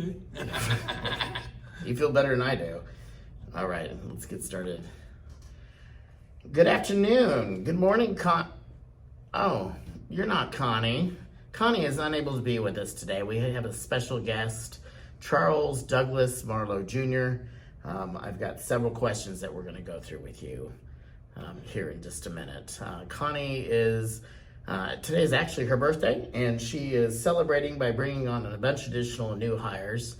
good. You feel better than I do. All right, let's get started. Good afternoon. Good morning, Oh, you're not Connie. Connie is unable to be with us today. We have a special guest, Charles Douglas Marlow Jr. I've got several questions that we're going to go through with you here in just a minute. Connie is, today is actually her birthday, and she is celebrating by bringing on a bunch of additional new hires.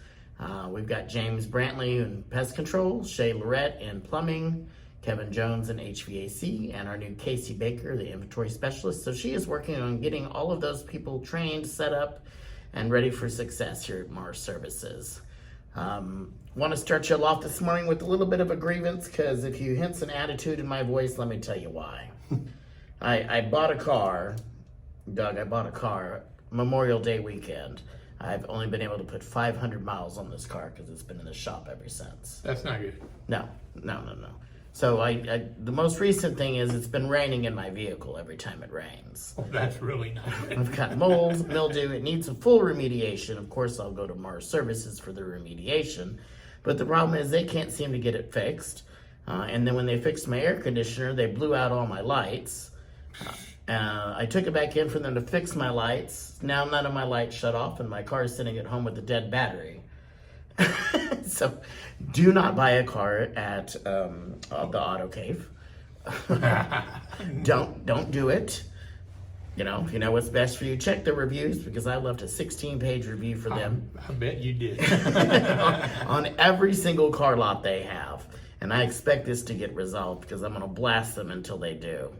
We've got James Brantley in pest control, Shay Lorette in plumbing, Kevin Jones in HVAC, and our new Casey Baker, the inventory specialist. So she is working on getting all of those people trained, set up, and ready for success here at Mars Services. Want to start you off this morning with a little bit of a grievance, because if you hints an attitude in my voice, let me tell you why. I bought a car, Doug, Memorial Day weekend. I've only been able to put 500 miles on this car because it's been in the shop ever since. That's not good. No. So the most recent thing is it's been raining in my vehicle every time it rains. Oh, that's really not good. I've got mold, mildew. It needs a full remediation. Of course, I'll go to Mars Services for the remediation. But the problem is they can't seem to get it fixed. And then when they fixed my air conditioner, they blew out all my lights. I took it back in for them to fix my lights. Now none of my lights shut off, and my car is sitting at home with a dead battery. So do not buy a car at the Auto Cave. Don't do it. You know, if you know what's best for you, check the reviews, because I left a 16-page review for them. I bet you did. on every single car lot they have. And I expect this to get resolved, because I'm going to blast them until they do.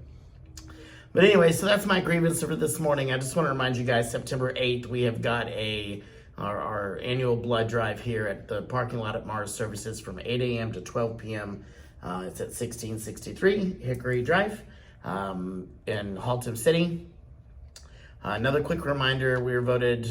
But anyway, so that's my grievance for this morning. I just want to remind you guys, September 8th, we have got our annual blood drive here at the parking lot at Mars Services from 8 a.m. to 12 p.m. It's at 1663 Hickory Drive in Haltom City. Another quick reminder, we were voted,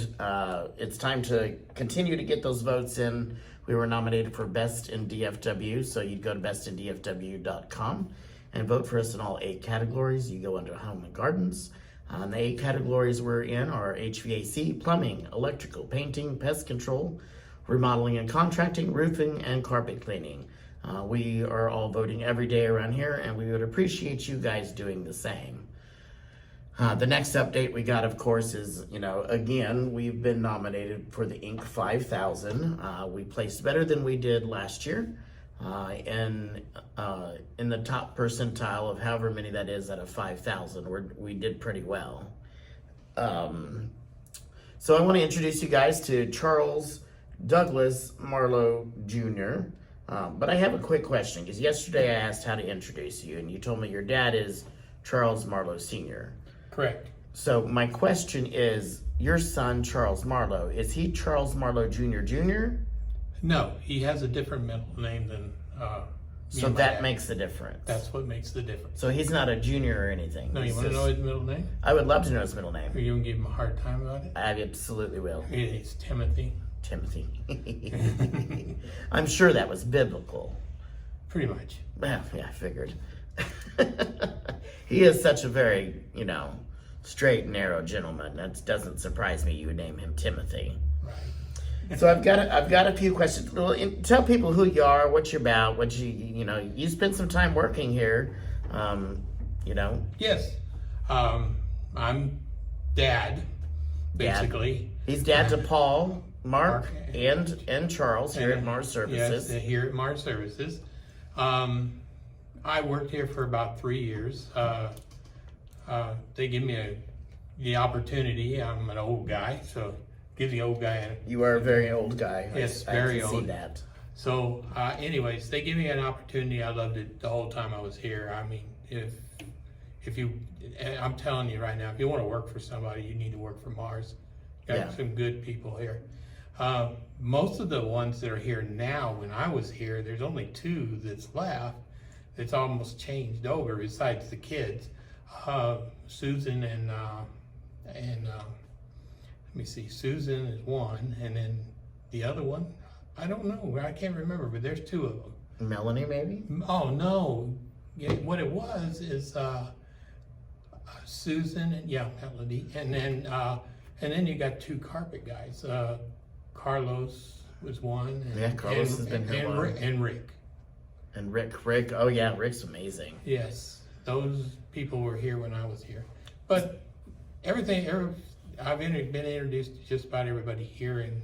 it's time to continue to get those votes in. We were nominated for Best in DFW, so you'd go to bestindfw.com and vote for us in all 8 categories. You go under Home and Gardens. The 8 categories we're in are HVAC, plumbing, electrical, painting, pest control, remodeling and contracting, roofing, and carpet cleaning. We are all voting every day around here, and we would appreciate you guys doing the same. The next update we got, of course, is, again, we've been nominated for the Inc. 5000. We placed better than we did last year. In the top percentile of however many that is out of 5,000, we did pretty well. So I want to introduce you guys to Charles Douglas Marlow Jr. But I have a quick question, because yesterday I asked how to introduce you, and you told me your dad is Charles Marlow Sr. Correct. So my question is, your son, Charles Marlow, is he Charles Marlow Jr. Jr.? No, he has a different middle name than So that makes the difference. That's what makes the difference. So he's not a junior or anything. No, you want to know his middle name? I would love to know his middle name. Are you going to give him a hard time about it? I absolutely will. It's Timothy. Timothy. I'm sure that was biblical. Pretty much. Yeah, I figured. He is such a very, straight and narrow gentleman. That doesn't surprise me you would name him Timothy. Right. So I've got a few questions. Well, tell people who you are, what you're about, what you spent some time working here, Yes. I'm dad, basically. He's dad to Paul, Mark, and Charles here at Mars Services. Yes, here at Mars Services. I worked here for about 3 years. They give me the opportunity. I'm an old guy, so give the old guy You are a very old guy. Yes, very old. I see that. So, anyways, they give me an opportunity. I loved it the whole time I was here. I mean, if you, I'm telling you right now, if you want to work for somebody, you need to work for Mars. Got some good people here. Most of the ones that are here now, when I was here, there's only 2 that's left. It's almost changed over besides the kids. Susan and let me see, Susan is one, and then the other one, I don't know, I can't remember, but there's 2 of them. Melanie, maybe? Oh no, what it was is Susan and Melody, and then you got 2 carpet guys, Carlos was one. And, Yeah, Carlos has been here a while. And Rick. And Rick, oh yeah, Rick's amazing. Yes, those people were here when I was here. But I've been introduced to just about everybody here, and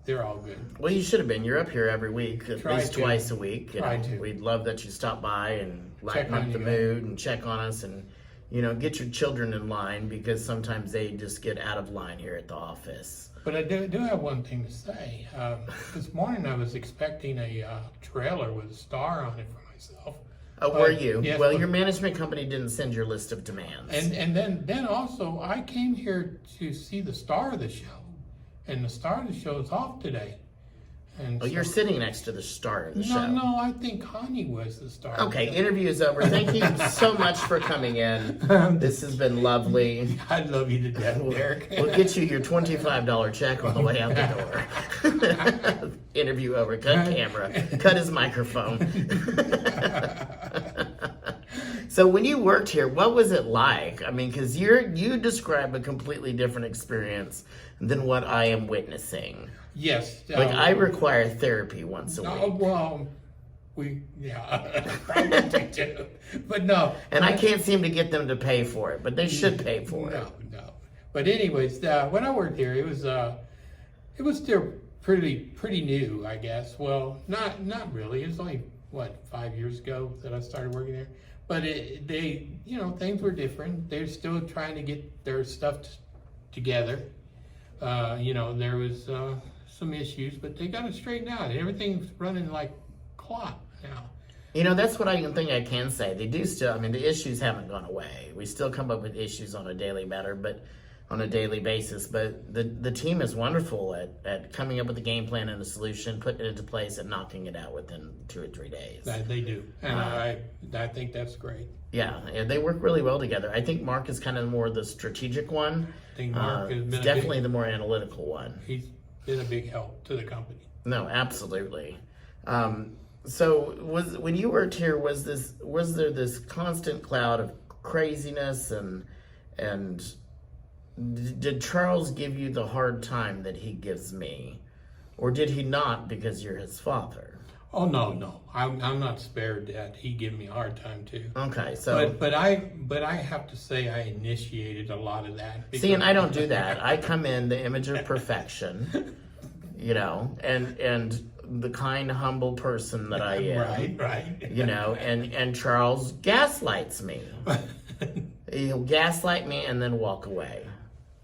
they're all good. Well, you should have been. You're up here every week, at least twice a week. Try to. We'd love that you stop by and lighten Check up on the you. mood and check on us and, get your children in line because sometimes they just get out of line here at the office. But I do have one thing to say. This morning I was expecting a trailer with a star on it for myself. Oh, were you? Yes, Well, but- your management company didn't send your list of demands. And then also I came here to see the star of the show, and the star of the show is off today. And Oh, you're so- sitting next to the star of the show. No, I think Connie was the star. Okay, interview is over. Thank you so much for coming in. This has been lovely. I love you to death, Derek. We'll get you your $25 check on the way out the door. Interview over. Cut camera. Cut his microphone. So when you worked here, what was it like? I mean, because you describe a completely different experience than what I am witnessing. Yes. Like I require therapy once a week. Well, probably do. But no. And I can't seem to get them to pay for it, but they should pay for it. No. But anyways, when I worked here, it was still pretty new, I guess. Well, not really. It was only 5 years ago that I started working there. But things were different. They're still trying to get their stuff together. There was some issues, but they got it straightened out. Everything's running like clock now. That's what I can say. They do still, the issues haven't gone away. We still come up with issues on a daily basis, but the team is wonderful at coming up with a game plan and a solution, putting it into place and knocking it out within 2 or 3 days. That they do. And I think that's great. Yeah, and they work really well together. I think Mark is kind of more the strategic one. I think Mark has been definitely the more analytical one. He's been a big help to the company. No, absolutely. So when you worked here, was there this constant cloud of craziness and did Charles give you the hard time that he gives me, or did he not because you're his father? Oh no, I'm not spared that. He gave me a hard time too. Okay, so but I have to say I initiated a lot of that. See, and I don't do that. I come in the image of perfection, and the kind, humble person that I am. Right. And Charles gaslights me. He'll gaslight me and then walk away.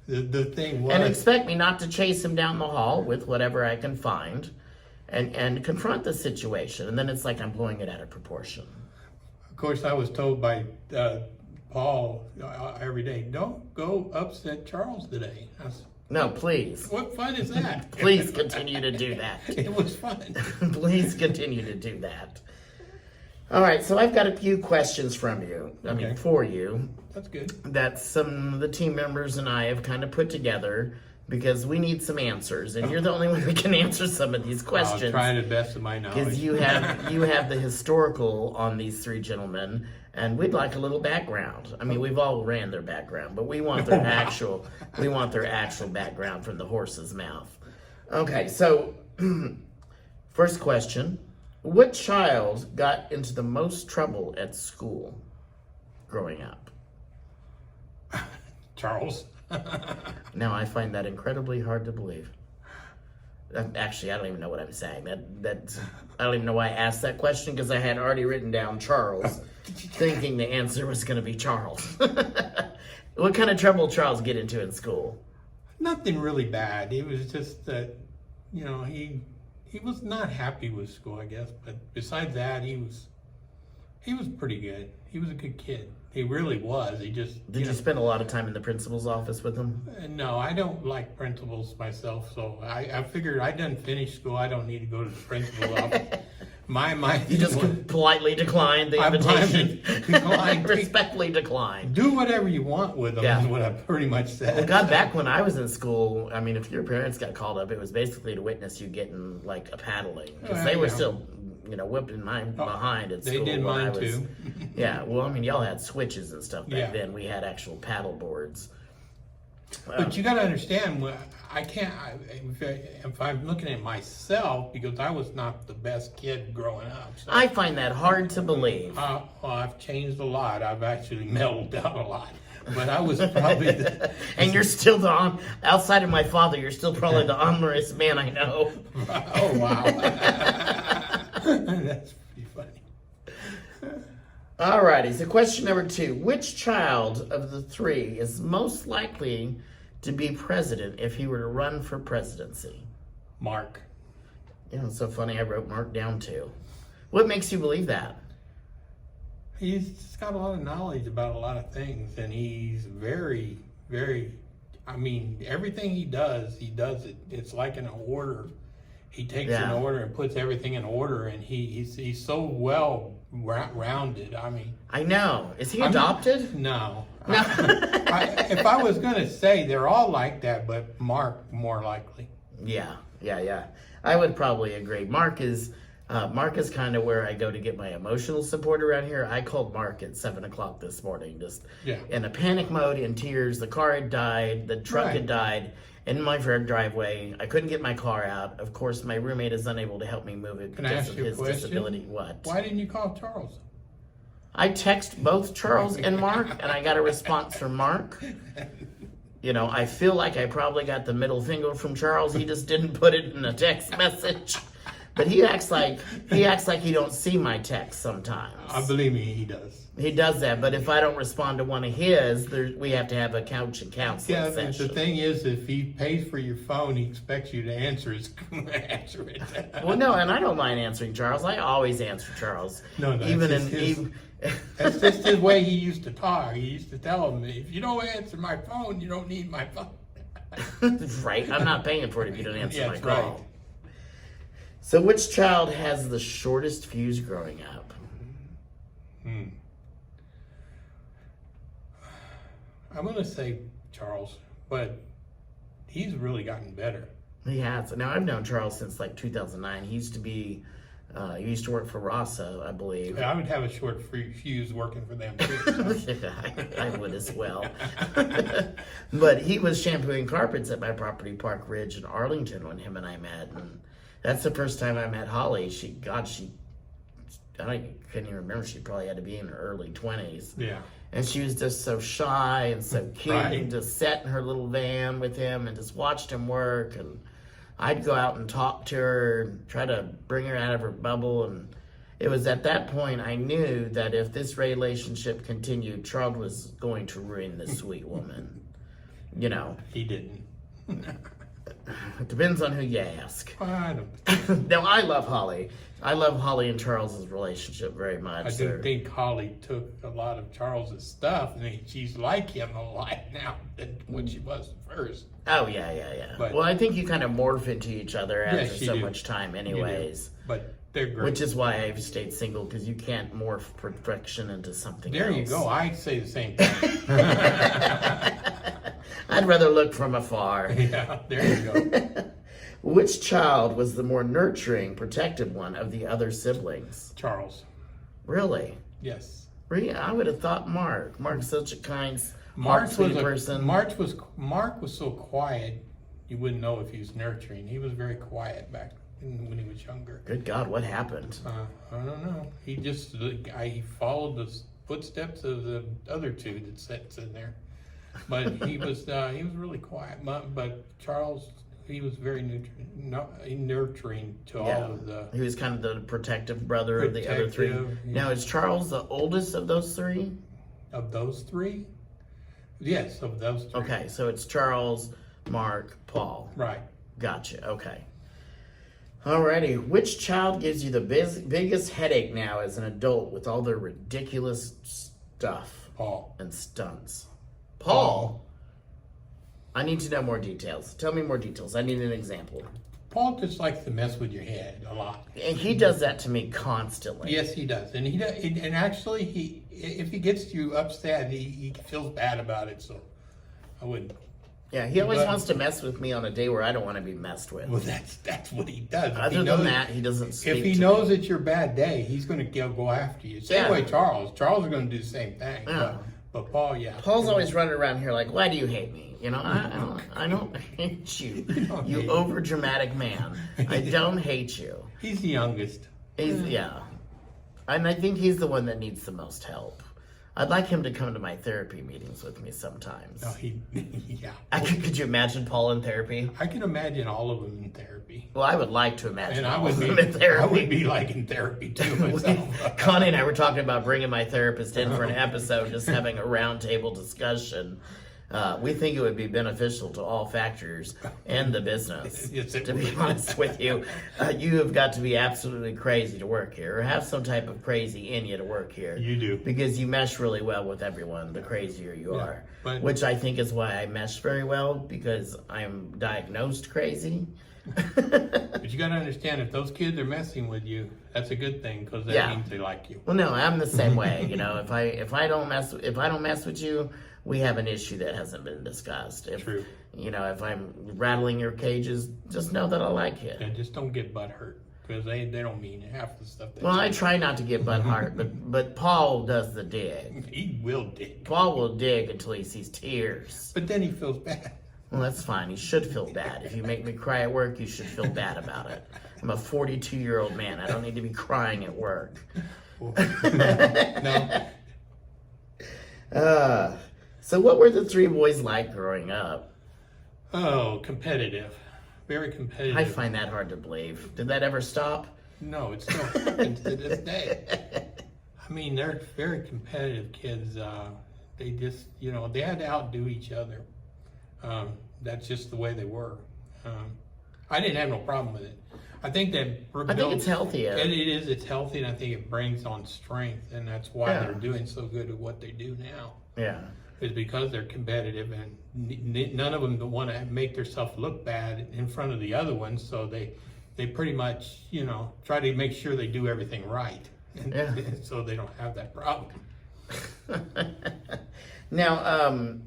The thing was, And expect me not to chase him down the hall with whatever I can find and confront the situation. And then it's like I'm blowing it out of proportion. of course, I was told by Paul every day, don't go upset Charles today. I said, No, please. what fun is that? Please continue to do that. It was fun. Please continue to do that. All right, so I've got a few questions from you. Okay. For you. That's good. That some of the team members and I have kind of put together because we need some answers, and you're the only one who can answer some of these questions. I'll try to the best of my Because knowledge. you have the historical on these three gentlemen, and we'd like a little background. We've all ran their background, but we want their actual background from the horse's mouth. Okay, so first question: what child got into the most trouble at school growing up? Charles. Now I find that incredibly hard to believe. Actually, I don't even know what I'm saying. I don't even know why I asked that question because I had already written down Charles, thinking the answer was going to be Charles. What kind of trouble did Charles get into in school? Nothing really bad. It was just that, he was not happy with school, I guess. But besides that, he was pretty good. He was a good kid. He really was. He just Did you spend a lot of time in the principal's office with him? No, I don't like principals myself. So I figured I didn't finish school. I don't need to go to the principal's office. My You just politely declined the invitation. Respectfully declined. Do whatever you want with them. Yeah. Is what I pretty much said. Well, God, back when I was in school, if your parents got called up, it was basically to witness you getting like a paddling because they were still, whipping mine behind at school. They did when mine I was, too. Yeah, well, y'all had switches and stuff back Yeah. then. We had actual paddle boards. But you got to understand, I can't. If I'm looking at myself, because I was not the best kid growing up. So, I find that hard to believe. well, I've changed a lot. I've actually mellowed down a lot. But I was probably And you're still outside of my father, you're still probably the honorest man I know. Oh, wow. That's pretty funny. Alrighty, so question number 2. Which child of the 3 is most likely to be president if he were to run for presidency? Mark. It's so funny, I wrote Mark down too. What makes you believe that? He's just got a lot of knowledge about a lot of things, and he's very, very, everything he does it. It's like in an order. He takes an order and puts everything in order, and he's so well rounded. I know. Is he adopted? No. No. If I was going to say they're all like that, but Mark more likely. Yeah. I would probably agree. Mark is kind of where I go to get my emotional support around here. I called Mark at 7:00 this morning, just in a panic mode, in tears. The car had died, the truck had died in my driveway. I couldn't get my car out. Of course, my roommate is unable to help me move it because of his disability. What? Why didn't you call Charles? I text both Charles and Mark, and I got a response from Mark. I feel like I probably got the middle finger from Charles. He just didn't put it in a text message. But he acts like he don't see my texts sometimes. Believe me, he does. He does that, but if I don't respond to one of his, we have to have a couch and counseling session. The thing is, if he pays for your phone, he expects you to answer it. Well, no, and I don't mind answering Charles. I always answer Charles. No, that's just his way he used to talk. He used to tell him, if you don't answer my phone, you don't need my phone. Right, I'm not paying for it if you don't answer my call. Right. So which child has the shortest fuse growing up? I'm going to say Charles, but he's really gotten better. He has. Now, I've known Charles since like 2009. He used to work for Rasa, I believe. Yeah, I would have a short fuse working for them too. So. I would as well. But he was shampooing carpets at my property, Park Ridge in Arlington, when him and I met. And that's the first time I met Holly. I couldn't even remember. She probably had to be in her early 20s. Yeah. And she was just so shy and so cute, and just sat in her little van with him and just watched him work. And I'd go out and talk to her and try to bring her out of her bubble. And it was at that point I knew that if this relationship continued, Charles was going to ruin this sweet woman. He didn't. It depends on who you ask. I don't. No, I love Holly. I love Holly and Charles's relationship very much. I do think Holly took a lot of Charles's stuff, and she's like him a lot now than when she was at first. Oh, yeah. But, well, I think you kind of morph into each other after so much time anyways. But they're great. Which is why I've stayed single, because you can't morph perfection into something else. There you go. I say the same thing. I'd rather look from afar. Yeah, there you go. Which child was the more nurturing, protective one of the other siblings? Charles. Really? Yes. Really? I would have thought Mark. Mark's such a kind, sweet person. Mark was so quiet, you wouldn't know if he was nurturing. He was very quiet back when he was younger. Good God, what happened? I don't know. He followed the footsteps of the other two that sits in there. But he was really quiet. But Charles, he was very nurturing to all of the. He was kind of the protective brother of the other three. Yeah. Now, is Charles the oldest of those three? Of those three? Yes, of those three. Okay, so it's Charles, Mark, Paul. Right. Gotcha. Okay. Alrighty. Which child gives you the biggest headache now as an adult with all their ridiculous stuff? Paul. And stunts. Paul? I need to know more details. Tell me more details. I need an example. Paul just likes to mess with your head a lot. And he does that to me constantly. Yes, he does. And actually, if he gets you upset, he feels bad about it. So I wouldn't. Yeah, he always wants to mess with me on a day where I don't want to be messed with. Well, that's what he does. Other than that, he doesn't speak. If he knows it's your bad day, he's going to go after you. Same way Charles. Charles is going to do the same thing. Yeah. But Paul, yeah. Paul's always running around here like, why do you hate me? You know, I don't hate you. You over dramatic man. I don't hate you. He's the youngest. Yeah. And I think he's the one that needs the most help. I'd like him to come to my therapy meetings with me sometimes. No, yeah. Could you imagine Paul in therapy? I can imagine all of them in therapy. Well, I would like to imagine And all of them in therapy. I would be like in therapy too myself. Connie and I were talking about bringing my therapist in for an episode, just having a round table discussion. We think it would be beneficial to all factors and the business. Yes, it to be would. honest with you, you have got to be absolutely crazy to work here, or have some type of crazy in you to work here. You do. Because you mesh really well with everyone, the crazier you are. But, Which I think is why I mesh very well, because I'm diagnosed crazy. but you got to understand, if those kids are messing with you, that's a good thing, because that means they like you. Well, no, I'm the same way. You know, if I don't mess with you, we have an issue that hasn't been discussed. True. You know, if I'm rattling your cages, just know that I like you. And just don't get butt hurt, because they don't mean half the stuff. Well, I try not to get butt hurt, but Paul does the dig. He will dig. Paul will dig until he sees tears. But then he feels bad. Well, that's fine. He should feel bad. If you make me cry at work, you should feel bad about it. I'm a 42-year-old man. I don't need to be crying at work. No. So what were the three boys like growing up? Oh, competitive. Very competitive. I find that hard to believe. Did that ever stop? No, it still happens to this day. I mean, they're very competitive kids. They just, they had to outdo each other. That's just the way they were. I didn't have no problem with it. I think it's healthy. It is. It's healthy, and I think it brings on strength, and that's why they're doing so good at what they do now. Yeah. Is because they're competitive, and none of them want to make themselves look bad in front of the other ones, so they pretty much, try to make sure they do everything right, so they don't have that problem. Now,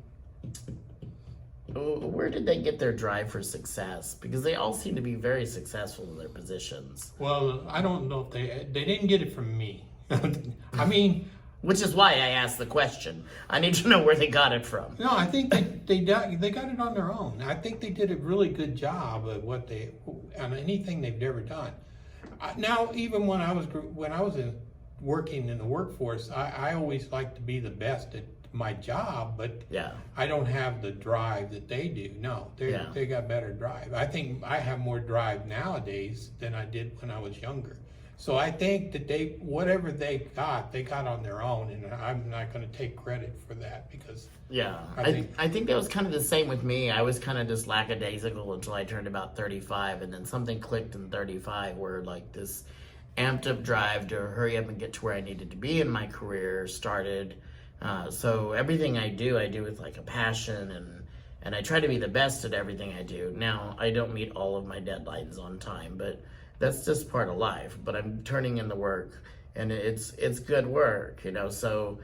where did they get their drive for success? Because they all seem to be very successful in their positions. Well, I don't know if they didn't get it from me. I mean, which is why I asked the question. I need to know where they got it from. No, I think they got it on their own. I think they did a really good job of on anything they've ever done. Now, even when I was working in the workforce, I always liked to be the best at my job, but I don't have the drive that they do. No, they got better drive. I think I have more drive nowadays than I did when I was younger. So I think that whatever they got on their own, and I'm not going to take credit for that, because I think that was kind of the same with me. I was kind of just lackadaisical until I turned about 35, and then something clicked in 35 where like this amped up drive to hurry up and get to where I needed to be in my career started. So everything I do with like a passion, and I try to be the best at everything I do. Now, I don't meet all of my deadlines on time, but that's just part of life. But I'm turning in the work, and it's good work, so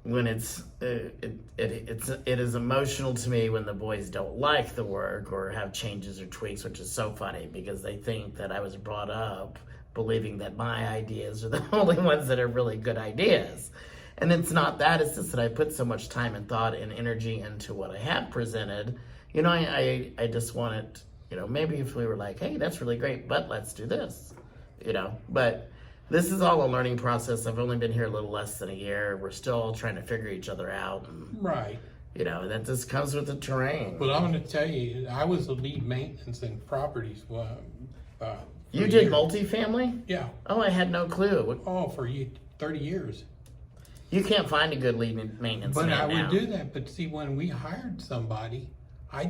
when it is emotional to me when the boys don't like the work or have changes or tweaks, which is so funny because they think that I was brought up believing that my ideas are the only ones that are really good ideas. And it's not that, it's just that I put so much time and thought and energy into what I have presented. I just want it, maybe if we were like, hey, that's really great, but let's do this, But this is all a learning process. I've only been here a little less than a year. We're still all trying to figure each other out. And, right. And that just comes with the terrain. Well, I'm going to tell you, I was the lead maintenance in properties. You did multifamily? Yeah. Oh, I had no clue. Oh, for 30 years. You can't find a good lead maintenance man now. But I would do that. But see, when we hired somebody, I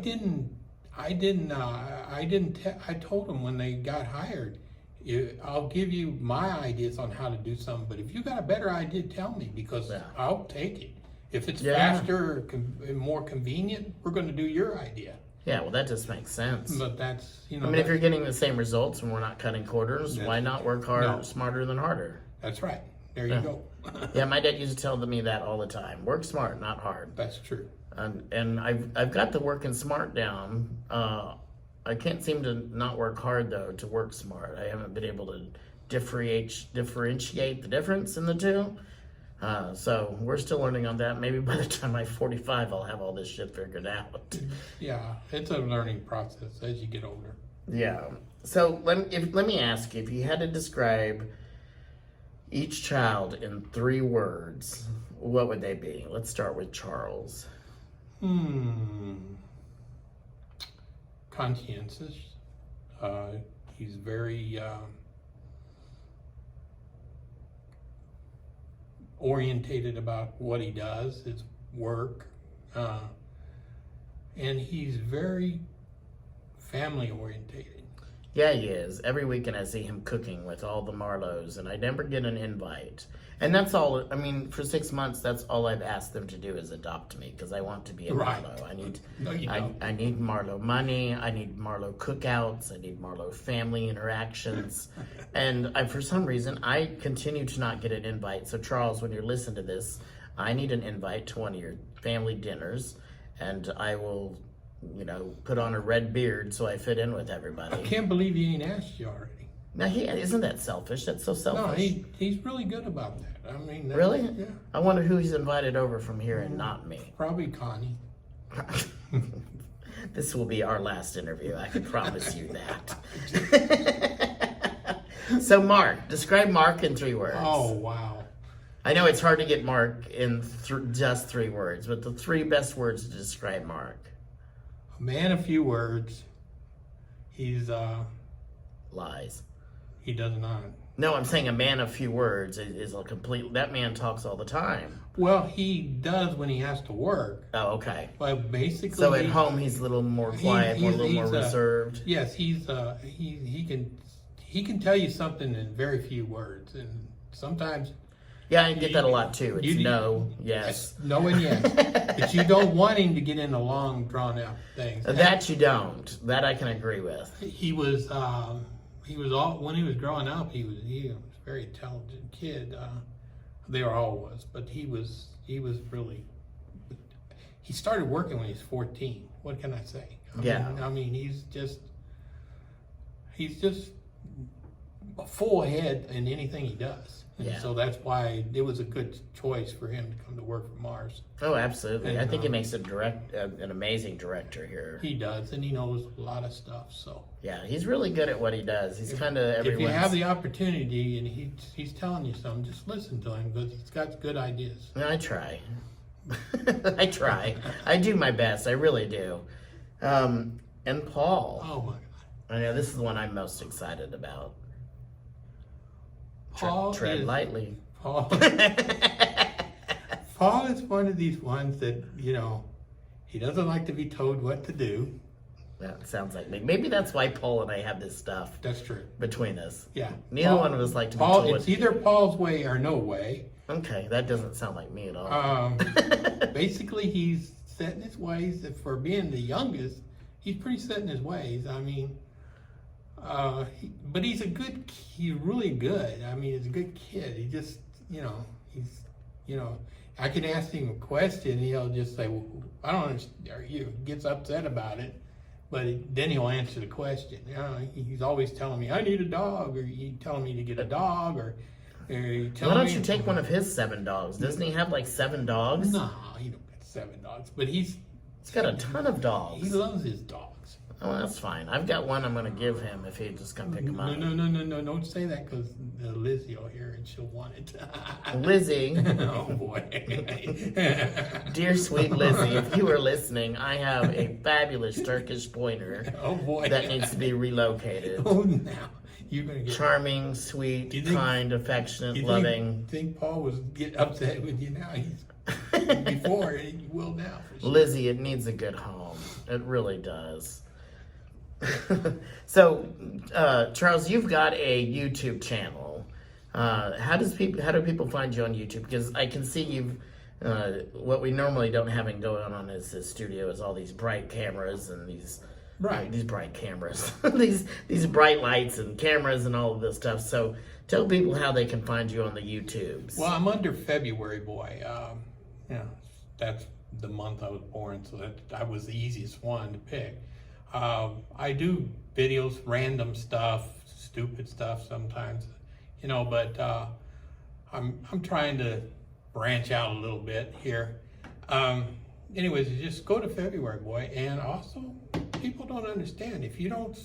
told them when they got hired, I'll give you my ideas on how to do something, but if you got a better idea, tell me, because I'll take it. If it's faster or more convenient, we're going to do your idea. Yeah, well, that just makes sense. But that's, I mean, if you're getting the same results and we're not cutting corners, why not work harder, smarter than harder? That's right. There you go. Yeah, my dad used to tell me that all the time. Work smart, not hard. That's true. And I've got the working smart down. I can't seem to not work hard, though, to work smart. I haven't been able to differentiate the difference in the two. So we're still learning on that. Maybe by the time I'm 45, I'll have all this shit figured out. Yeah, it's a learning process as you get older. Yeah. So let me ask you, if you had to describe each child in 3 words, what would they be? Let's start with Charles. Conscientious. He's very orientated about what he does, his work, and he's very family orientated. Yeah, he is. Every weekend I see him cooking with all the Marlows, and I never get an invite. And that's all, I mean, for 6 months, that's all I've asked them to do is adopt me, because I want to be a Right. Marlow. No, you don't. I need Marlow money, I need Marlow cookouts, I need Marlow family interactions. And for some reason, I continue to not get an invite. So Charles, when you're listening to this, I need an invite to one of your family dinners, and I will, put on a red beard so I fit in with everybody. I can't believe he ain't asked you already. Now, isn't that selfish? That's so No, selfish. he's really good about that. I mean, Really? Yeah. I wonder who he's invited over from here and not me. Probably Connie. This will be our last interview. I can promise you that. So, Mark, describe Mark in 3 words. Oh, wow. I know it's hard to get Mark in just 3 words, but the 3 best words to describe Mark. A man of few words. He's Lies. he does not. No, I'm saying a man of few words is a complete. That man talks all the time. Well, he does when he has to work. Oh, okay. But basically, So at home he's a little more quiet, a little more reserved. Yes, he can tell you something in very few words, and sometimes. Yeah, I get that a lot too. It's You- no, yes. No and yes. But you don't want him to get into long, drawn out things. That you don't. That I can agree with. He was all when he was growing up. He was a very intelligent kid. They all was, but he was really. He started working when he was 14. What can I say? I mean, he's just a full head in anything he does. And Yeah. so that's why it was a good choice for him to come to work for Mars. Oh, absolutely. And, I think he makes an amazing director here. He does, and he knows a lot of stuff. So Yeah, he's really good at what he does. He's kind of if everyone's. you have the opportunity and he's telling you something, just listen to him because he's got good ideas. I try. I try. I do my best. I really do. And Paul. Oh my God. I know this is the one I'm most excited about. Paul Tread is lightly. Paul. Paul is one of these ones that he doesn't like to be told what to do. That sounds like me. Maybe that's why Paul and I have this stuff That's true. between us. Yeah. Neither one of us like to be Paul. told. It's either Paul's way or no way. Okay, that doesn't sound like me at all. Basically, he's set in his ways. For being the youngest, he's pretty set in his ways. I mean, but he's really good. I mean, he's a good kid. He just, I can ask him a question, he'll just say, well, I don't understand. He gets upset about it, but then he'll answer the question. He's always telling me, I need a dog, or he's telling me to get a dog, or Why don't you take one of his 7 dogs? Doesn't he have like 7 dogs? No, he don't got 7 dogs, but he's got a ton of he dogs. loves his dogs. Oh, that's fine. I've got one I'm going to give him if he just come pick him up. No, don't say that because Lizzie will hear it and she'll want it. Lizzie. Oh boy. Dear sweet Lizzie, if you are listening, I have a fabulous Turkish pointer Oh boy. that needs to be relocated. Oh, now you're gonna get. Charming, sweet, You think- kind, affectionate, You loving. think Paul was get upset with you now? He's before he will now. For sure. Lizzie, it needs a good home. It really does. So, Charles, you've got a YouTube channel. How do people find you on YouTube? Because I can see you've what we normally don't have going on is this studio is all these bright cameras and these bright cameras, these bright lights and cameras and all of this stuff. So tell people how they can find you on the YouTubes. Well, I'm under February boy. That's the month I was born, so that was the easiest one to pick. I do videos, random stuff, stupid stuff sometimes, but I'm trying to branch out a little bit here. Anyways, you just go to February, boy. And also, people don't understand. If you don't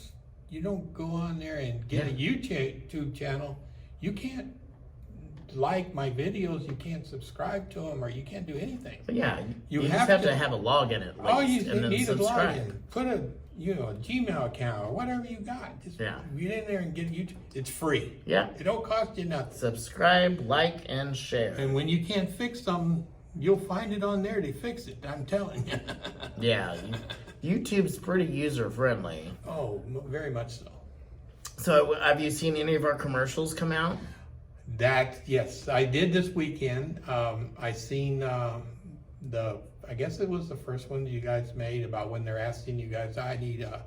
go on there and get a YouTube channel, you can't like my videos, you can't subscribe to them, or you can't do anything. But yeah, you just have to have a login at least. Oh, you and then need subscribe. a login. Put a Gmail account or whatever you got. Just get in there and get YouTube. It's free. Yeah. It don't cost you nothing. Subscribe, like, and share. And when you can't fix something, you'll find it on there to fix it. I'm telling you. Yeah, YouTube's pretty user friendly. Oh, very much so. So, have you seen any of our commercials come out? Yes, I did this weekend. I seen I guess it was the first one you guys made about when they're asking you guys, I need a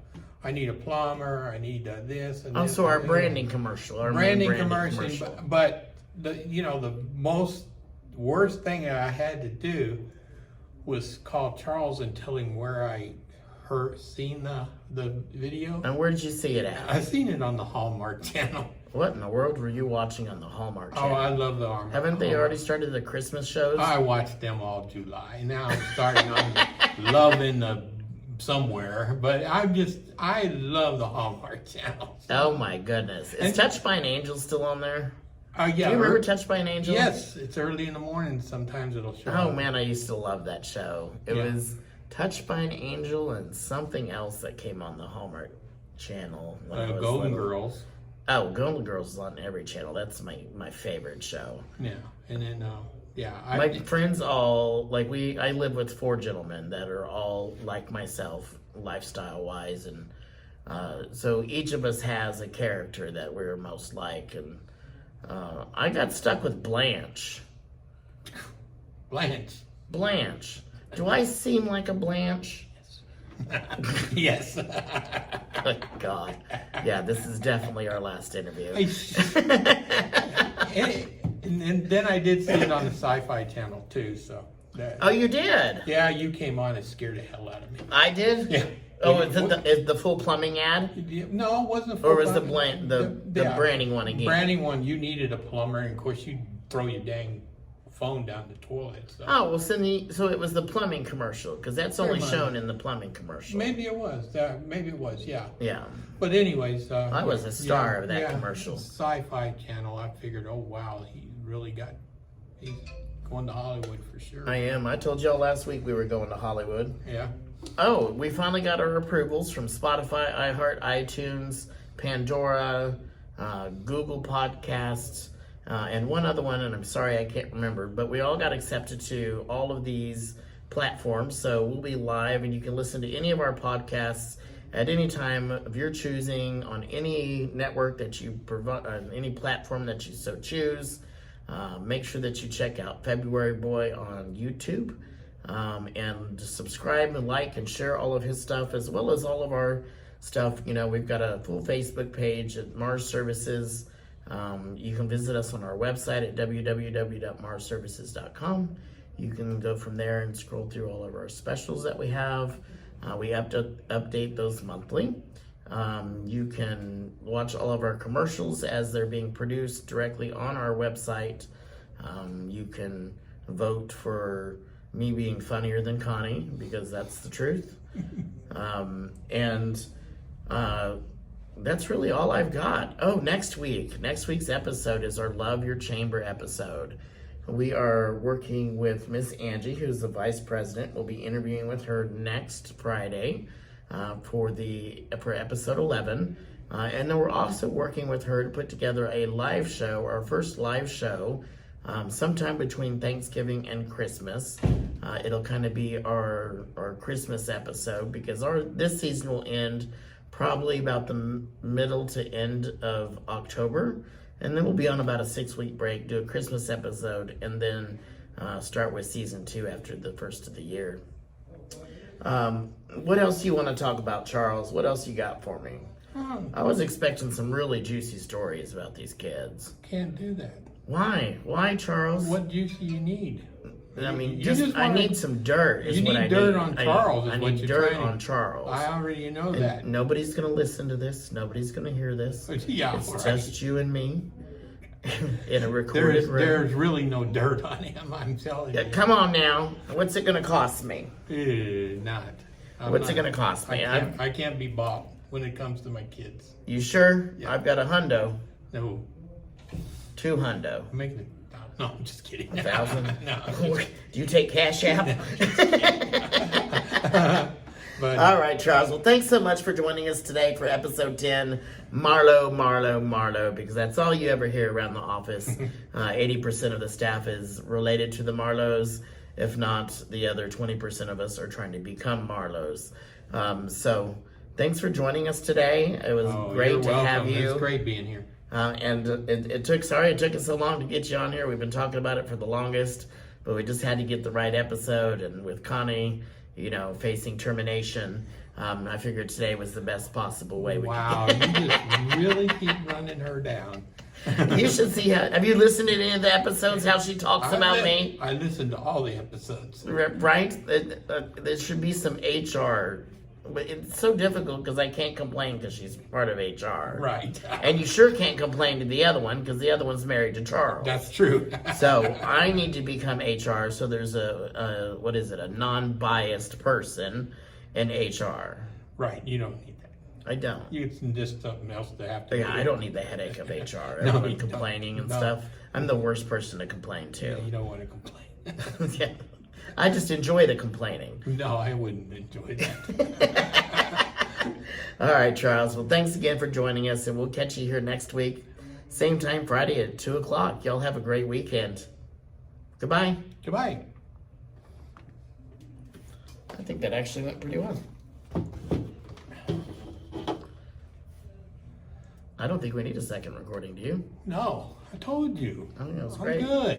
plumber, I need this and this. Also, our branding commercial. Our branding commercial. But the most worst thing that I had to do was call Charles and tell him where I seen the video. And where did you see it at? I seen it on the Hallmark Channel. What in the world were you watching on the Hallmark Channel? Oh, I love the Hallmark. Haven't they already started the Christmas shows? I watched them all July. Now I'm starting on loving somewhere, but I love the Hallmark Channel. Oh my goodness. Is Touched by an Angel still on there? Yeah. Do you remember Touched by an Angel? Yes, it's early in the morning. Sometimes it'll show Oh up. man, I used to love that show. It was Touched by an Angel and something else that came on the Hallmark Channel. When I was Golden little. Girls. Oh, Golden Girls is on every channel. That's my favorite show. Yeah, and then My friends all I live with 4 gentlemen that are all like myself, lifestyle wise, and so each of us has a character that we're most like, and I got stuck with Blanche. Blanche. Do I seem like a Blanche? Yes. Good God. Yeah, this is definitely our last interview. And then I did see it on the Sci-Fi Channel too. So. Oh, you did? Yeah, you came on and scared the hell out of me. I did? Yeah. Oh, is the full plumbing ad? No, it wasn't a full Or was plumbing. the branding one again? Branding one, you needed a plumber, and of course you throw your dang phone down the toilet. So. Oh, well, so it was the plumbing commercial, because that's only shown in the plumbing commercial. Maybe it was. Yeah. Yeah. But anyways. I was a star of that commercial. Sci-Fi Channel, I figured, oh wow, he's going to Hollywood for sure. I am. I told y'all last week we were going to Hollywood. Yeah. Oh, we finally got our approvals from Spotify, iHeart, iTunes, Pandora, Google Podcasts, and one other one, and I'm sorry I can't remember, but we all got accepted to all of these platforms, so we'll be live, and you can listen to any of our podcasts at any time of your choosing on any network that you provide, on any platform that you so choose. Make sure that you check out February Boy on YouTube, and subscribe and like and share all of his stuff, as well as all of our stuff. We've got a full Facebook page at Mars Services. You can visit us on our website at www.marsservices.com. You can go from there and scroll through all of our specials that we have. We have to update those monthly. You can watch all of our commercials as they're being produced directly on our website. You can vote for me being funnier than Connie, because that's the truth. That's really all I've got. Oh, next week's episode is our Love Your Chamber episode. We are working with Miss Angie, who's the vice president. We'll be interviewing with her next Friday for episode 11. And then we're also working with her to put together a live show, our first live show, sometime between Thanksgiving and Christmas. It'll kind of be our Christmas episode, because this season will end probably about the middle to end of October, and then we'll be on about a 6-week break, do a Christmas episode, and then start with season 2 after the first of the year. What else do you want to talk about, Charles? What else you got for me? I was expecting some really juicy stories about these kids. Can't do that. Why? Why, Charles? What juice do you need? I mean, I need some dirt. You need dirt on Charles. I need dirt on Charles. I already know that. Nobody's going to listen to this. Nobody's going to hear this. Yeah, it's just you and me. in a recorded room. There's really no dirt on him, I'm telling you. Come on now. What's it going to cost me? Not. What's it going to cost me? I can't be bought when it comes to my kids. You sure? Yeah. I've got $100. No. 2 hundo. I'm making it. No, I'm just kidding. 1,000? No. Do you take Cash App? But, All right, Charles. Well, thanks so much for joining us today for episode 10. Marlow, because that's all you ever hear around the office. 80% of the staff is related to the Marlows. If not, the other 20% of us are trying to become Marlows. So thanks for joining us today. It was great to have you. It's great being here. And it took us so long to get you on here. We've been talking about it for the longest, but we just had to get the right episode. And with Connie, facing termination, I figured today was the best possible way we Wow, could you just really keep running her down. You should see have you listened to any of the episodes, how she talks about me? I listened to all the episodes. Right? There should be some HR. But it's so difficult because I can't complain because she's part of HR. Right. And you sure can't complain to the other one because the other one's married to Charles. That's true. So I need to become HR. So there's a non-biased person in HR. Right, you don't need that. I don't. You can just something else to have to Yeah, do. I don't need the headache of HR. No, Everybody you don't. complaining and No. stuff. I'm the worst person to complain to. You don't want to complain. Yeah. I just enjoy the complaining. No, I wouldn't enjoy that. All right, Charles. Well, thanks again for joining us, and we'll catch you here next week. Same time, Friday at 2 o'clock. Y'all have a great weekend. Goodbye. Goodbye. I think that actually went pretty well. I don't think we need a second recording, do you? No, I told you. I think that was I'm great. good.